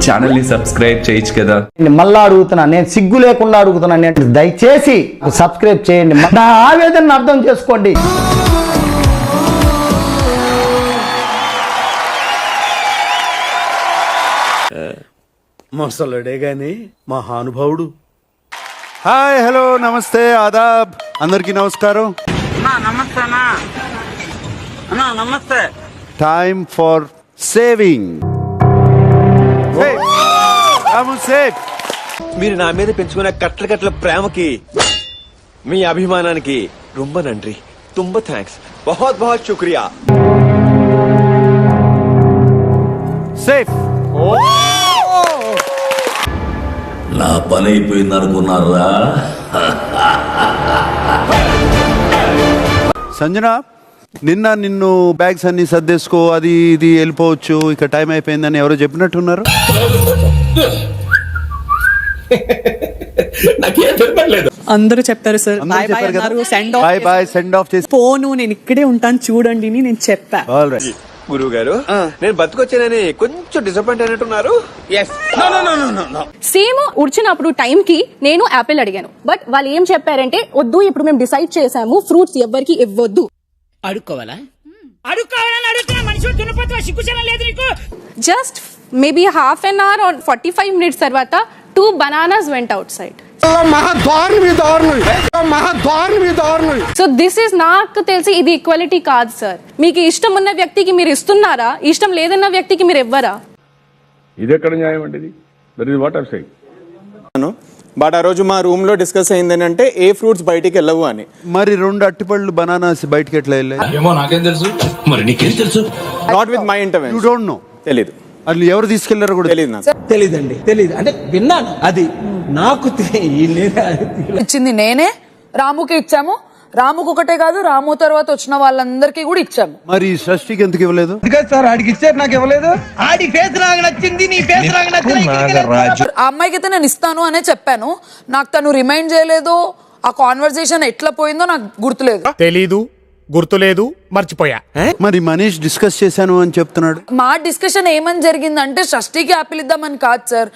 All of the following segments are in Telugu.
ఛానల్ ని సబ్స్క్రైబ్ చేయొచ్చు కదా. మళ్ళా అడుగుతున్నా, నేను సిగ్గు లేకుండా అడుగుతున్నా, నేను దయచేసి సబ్స్క్రైబ్ చేయండి, నా ఆవేదనను అర్థం చేసుకోండి. మొసలుడే గాని మహానుభావుడు. హాయ్, హలో, నమస్తే, ఆదాబ్, అందరికి నమస్కారం. నమస్తే. Time for saving. మీరు నా మీద పెంచుకున్న కట్ల కట్ల ప్రేమకి, మీ అభిమానానికి రొంబ నండ్రి, తుంబ థ్యాంక్స్, బహుత్ బహుత్ శుక్రియా. సేఫ్. నా పని అయిపోయింది అనుకున్నారా? సంజన, నిన్ను బ్యాగ్స్ అన్ని సర్దేసుకో, అది ఇది వెళ్ళిపోవచ్చు, ఇక టైం అయిపోయిందని ఎవరో చెప్పినట్టున్నారు. అందరూ చెప్తారు సార్, బాయ్ బాయ్ అన్నారు, బాయ్ బాయ్ సెండ్ ఆఫ్ చేసి ఫోను, నేను ఇక్కడే ఉంటాను చూడండి నేను చెప్పా. ఆల్రైట్. గురువు గారు, నేను బతుకొచ్చానని కొంచెం డిసప్పాయింట్ అయినట్టున్నారు. సేమ్ ఉడిచినప్పుడు టైం కి నేను యాపిల్ అడిగాను, బట్ వాళ్ళు ఏం చెప్పారంటే వద్దు, ఇప్పుడు మేము డిసైడ్ చేసాము ఫ్రూట్స్ ఎవ్వరికి ఇవ్వద్దు. Just maybe half an hour or 45 minutes తర్వాత 2 bananas went outside. So this is, నాకు తెలిసి ఇది ఈక్వాలిటీ కాదు సార్. మీకు ఇష్టం ఉన్న వ్యక్తికి మీరు ఇస్తున్నారా, ఇష్టం లేదన్న వ్యక్తికి మీరు ఇవ్వరా? ఇది ఎక్కడ న్యాయం అండి? That is what I saying. But ఆ రోజు మా రూమ్ లో డిస్కస్ అయింది అంటే ఏ ఫ్రూట్స్ బయటికి వెళ్ళవు అని. మరి 2 అట్టిపళ్ళు బనానాస్ బయటికి ఎట్లా వెళ్ళాయి? ఏమో నాకేం తెలుసు, మరి నీకేం తెలుసు? Not with my intervention. You don't know. తెలీదు. అసలు ఎవరు తీసుకెళ్లారో కూడా తెలీదు నాకు. తెలీదండి, తెలీదు అంటే విన్నాను, అది నాకు ఇచ్చింది నేనే, రాముకి ఇచ్చాము. రాముకు ఒకటే కాదు, రాము తర్వాత వచ్చిన వాళ్ళందరికీ కూడా ఇచ్చాము. మరి షష్ఠికి ఎందుకు ఇవ్వలేదు? సార్ ఆడికి ఇచ్చారు, నాకు ఇవ్వలేదు. ఆడి ఫేస్ నాకు నచ్చింది, నీ ఫేస్ నాకు నచ్చింది. ఆ అమ్మాయికి అయితే నేను ఇస్తాను అనే చెప్పాను, నాకు తను రిమైండ్ చేయలేదు. ఆ కాన్వర్సేషన్ ఎట్లా పోయిందో నాకు గుర్తులేదు. తెలీదు, గుర్తులేదు, మర్చిపోయా. మరి మనీష్ డిస్కస్ చేశాను అని చెప్తున్నాడు. మా డిస్కషన్ ఏమని జరిగిందంటే షష్ఠికి యాపిల్ ఇద్దామని కాదు sir.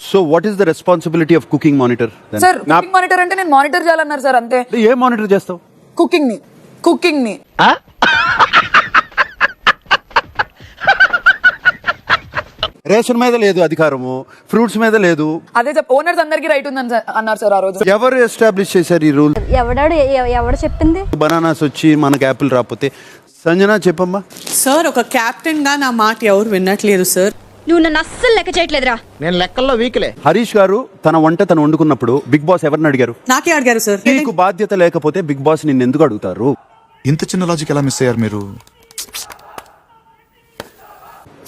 So what is the responsibility of cooking monitor? Sir cooking monitor అంటే నేను మానిటర్ చేయాలన్నారు సార్, అంతే. ఏ మానిటర్ చేస్తావు? కుకింగ్ ని రేషన్ మీద లేదు అధికారము, ఫ్రూట్స్ మీద లేదు. అదే ఓనర్స్ అందరికి రైట్ ఉందని అన్నారు సార్ ఆ రోజు. ఎవరు ఎస్టాబ్లిష్ చేశారు ఈ రూల్? ఎవడు చెప్పింది? బనానాస్ వచ్చి మనకి యాపిల్ రాకపోతే. సంజన చెప్పమ్మా. సార్ ఒక కెప్టెన్ గా నా మాట ఎవరు వినట్లేదు సార్. నువ్వు నన్ను అస్సలు లెక్క చేయట్లేదురా. నేను లెక్కల్లో వీక్లే. హరీష్ గారు తన వంట తను వండుకున్నప్పుడు బిగ్ బాస్ ఎవరిని అడిగారు? నాకే అడిగారు సార్. నీకు బాధ్యత లేకపోతే బిగ్ బాస్ నిన్ను ఎందుకు అడుగుతారు? ఇంత చిన్న లాజిక్ ఎలా మిస్ అయ్యారు మీరు?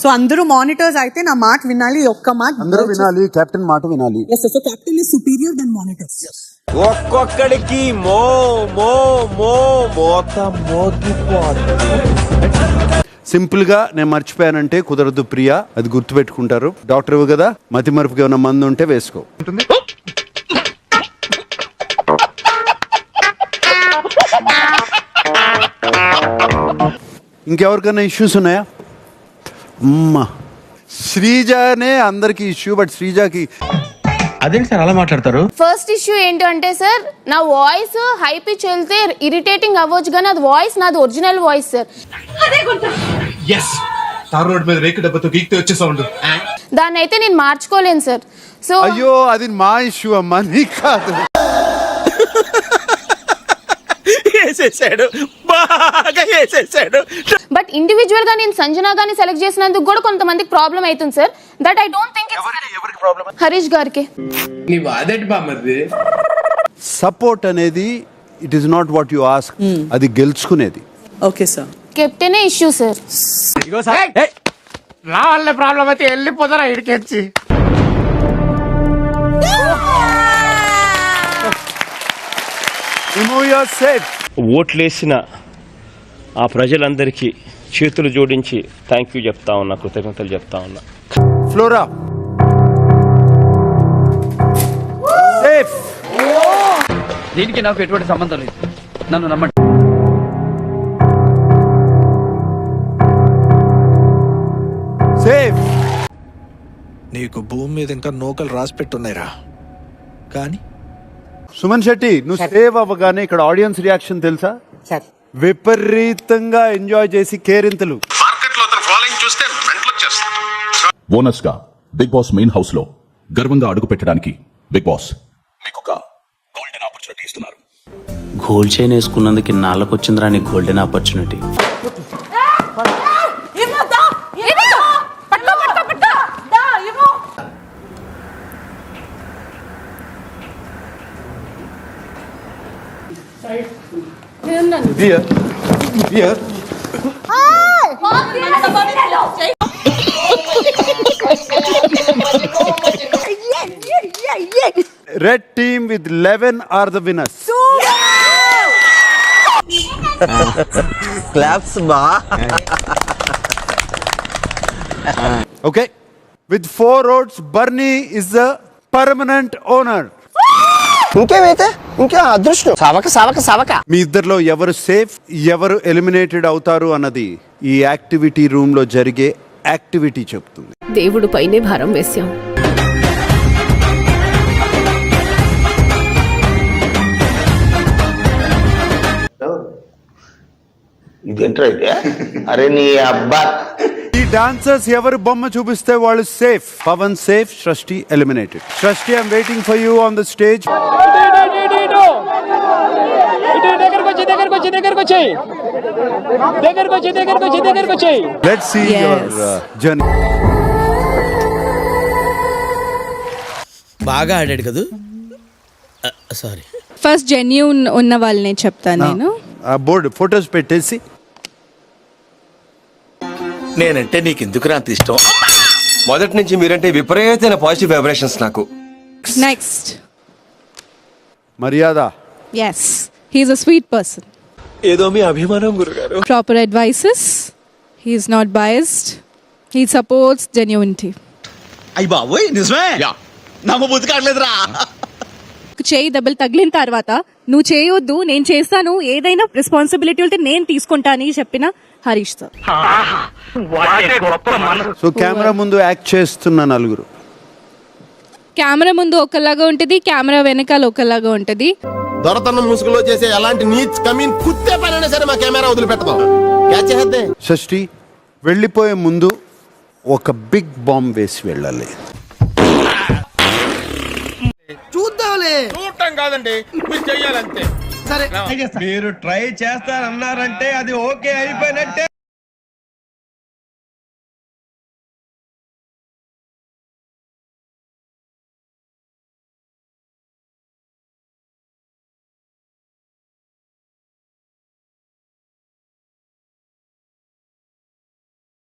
సో అందరూ మానిటర్స్ అయితే నా మాట వినాలి, ఒక్క మాట అందరూ వినాలి, కెప్టెన్ మాట వినాలి. Captain is superior then monitors. ఒక్కొక్కడికి మో మో మో మోత మోగిపోతుంది. సింపుల్ గా నేను మర్చిపోయానంటే కుదరదు ప్రియా, అది గుర్తు పెట్టుకుంటారు. డాక్టర్ కదా, మతి మరుపుకి ఏమైనా మందు ఉంటే వేసుకో. ఇంకెవరికైనా ఇష్యూస్ ఉన్నాయా? అమ్మా, శ్రీజానే అందరికి ఇష్యూ, బట్ శ్రీజాకి అదేంటి సార్ అలా మాట్లాడతారు? ఫస్ట్ ఇష్యూ ఏంటంటే సార్, నా వాయిస్ హై పిచ్ వెళ్తే ఇరిటేటింగ్ అవ్వచ్చు, కానీ అది వాయిస్ నాది ఒరిజినల్ వాయిస్ సార్. దాన్ని అయితే నేను మార్చుకోలేను సార్. సో అయ్యో, అది మా ఇష్యూ అమ్మా, నీ కాదు. బట్ ఇండివిజువల్ గా నేను సంజన గాని సెలెక్ట్ చేసినందుకు కూడా కొంతమందికి ప్రాబ్లం అవుతుంది sir. That I don't think Harish గారికి. సపోర్ట్ అనేది it is not what you ask, అది గెలుచుకునేది. Okay sir. కెప్టెనే ఇష్యూ సార్. నా వల్ల ప్రాబ్లం అయితే వెళ్ళిపోతారా ఇడికెచ్చి. ఓట్లేసిన ఆ ప్రజలందరికీ చేతులు జోడించి థ్యాంక్ యూ చెప్తా ఉన్నా, కృతజ్ఞతలు చెప్తా ఉన్నా. ఫ్లోరా దీనికి నాకు ఎటువంటి సంబంధం లేదు, నన్ను నమ్మండి. సేఫ్. నీకు భూమి మీద ఇంకా నూకలు రాసి పెట్టున్నాయిరా కానీ సుమన్ శెట్టి, నువ్వు సేవ్ అవ్వగానే ఇక్కడ ఆడియన్స్ రియాక్షన్ తెలుసా? విపరీతంగా ఎంజాయ్ చేసి కేరింతలు. బోనస్ గా బిగ్ బాస్ మెయిన్ హౌస్ లో గర్వంగా అడుగు పెట్టడానికి బిగ్ బాస్ మీకు ఒక గోల్డెన్ ఆపర్చునిటీ ఇస్తున్నారు. గోల్డ్ చైన్ వేసుకున్నందుకు నాళ్ళకు వచ్చిందిరా నీ golden opportunity. Here. Here. Red team with 11 are the winners. Claps బా. Okay. With 4 votes, Bernie is the permanent owner. ఇంకేమైతే ఇంకా అదృష్టం. సవక మీ ఇద్దరిలో ఎవరు సేఫ్, ఎవరు ఎలిమినేటెడ్ అవుతారు అన్నది ఈ యాక్టివిటీ రూమ్ లో జరిగే యాక్టివిటీ చెప్తుంది. దేవుడు పైనే భారం వేశాం. అరే నీ అబ్బా. ఈ డాన్సర్స్ ఎవరు బొమ్మ చూపిస్తే వాళ్ళు safe. Pavan safe, Srishti eliminated. Srishti, I'm waiting for you on the stage. Let's see your journey. బాగా ఆడాడు కదా. సారీ. ఫస్ట్ జెన్యూన్ ఉన్న వాళ్ళనే చెప్తాను నేను. ఆ బోర్డు ఫొటోస్ పెట్టేసి. నేనంటే నీకు ఎందుకు అంత ఇష్టం? మొదటి నుంచి మీరంటే విపరీతమైన పాజిటివ్ వైబ్రేషన్స్ నాకు. నెక్స్ట్ మర్యాద. Yes, he's a sweet person. ఏదో మీ అభిమానం గురుగారు. Proper advices. He's not biased. He supports genuinity. అయ్య బాబోయ్ నిజమే. నమ్మబుద్ధి కావట్లేదురా. చేయి దెబ్బలు తగిలిన తర్వాత నువ్వు చేయొద్దు, నేను చేస్తాను, ఏదైనా రెస్పాన్సిబిలిటీ ఉంటే నేను తీసుకుంటా అని చెప్పిన హరీష్ సార్. సో కెమెరా ముందు యాక్ట్ చేస్తున్న నలుగురు. కెమెరా ముందు ఒకలాగా ఉంటుంది, కెమెరా వెనకాల ఒకలాగా ఉంటుంది. దొరతనం ముసుగులో చేసే అలాంటి నీచ్ కమీన్ కుత్తే పనైనా సరే మా కెమెరా వదిలిపెట్టదాం. షష్ఠి, వెళ్ళిపోయే ముందు ఒక బిగ్ బాంబ్ వేసి వెళ్ళాలి. చూద్దాంలే. చూడటం కాదండి, మీరు చెయ్యాలంతే. సరే, మీరు ట్రై చేస్తారన్నారంటే అది ఓకే అయిపోయినట్టే.